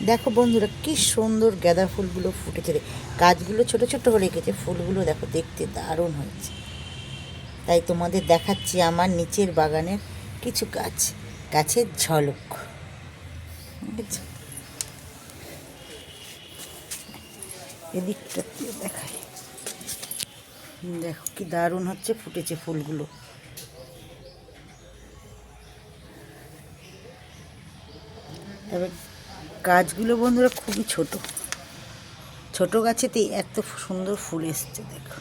দেখো বন্ধুরা কি সুন্দর গাঁদা ফুলগুলো ফুটেছে রে। গাছগুলো ছোট ছোট হয়ে রেখেছে, ফুলগুলো দেখো দেখতে দারুণ হয়েছে। তাই তোমাদের দেখাচ্ছি আমার নিচের বাগানের কিছু গাছ, গাছের ঝলক। বুঝেছো? এদিকটা দেখাই, দেখো কি দারুণ হচ্ছে, ফুটেছে ফুলগুলো। তবে গাছগুলো বন্ধুরা খুবই ছোট ছোট, গাছেতে এত সুন্দর ফুল এসছে দেখো।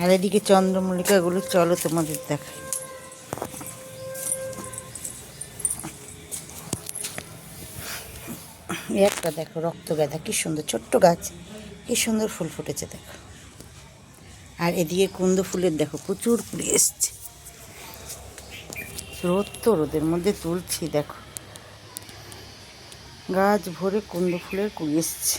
আর এদিকে চন্দ্রমল্লিকাগুলো চলো তোমাদের দেখাই। একটা দেখো রক্তগাঁদা, কি সুন্দর ছোট্ট গাছ, কি সুন্দর ফুল ফুটেছে দেখো। আর এদিকে কুন্দ ফুলের দেখো প্রচুর কুড়ি এসছে। রোদ তো, রোদের মধ্যে তুলছি দেখো, গাছ ভরে কুন্দ ফুলের কুড়ি এসছে।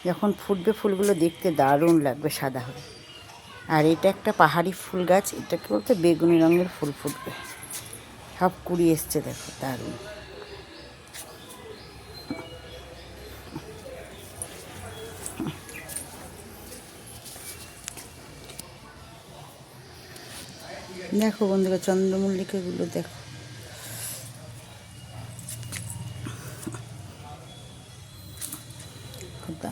যখন ফুটবে ফুলগুলো দেখতে দারুণ লাগবে সাদা হয়ে। আর এটা একটা পাহাড়ি ফুল গাছ, এটাকে বলতে বেগুনি রঙের ফুল ফুটবে। সব কুড়ি এসছে দেখো, দারুণ। দেখো বন্ধুরা চন্দ্রমল্লিকাগুলো দেখো, খোদা।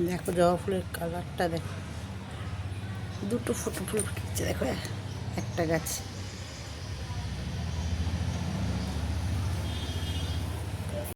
দেখো জবা ফুলের কালারটা দেখো, দুটো ফুটো ফুল ফুটেছে দেখো একটা গাছ।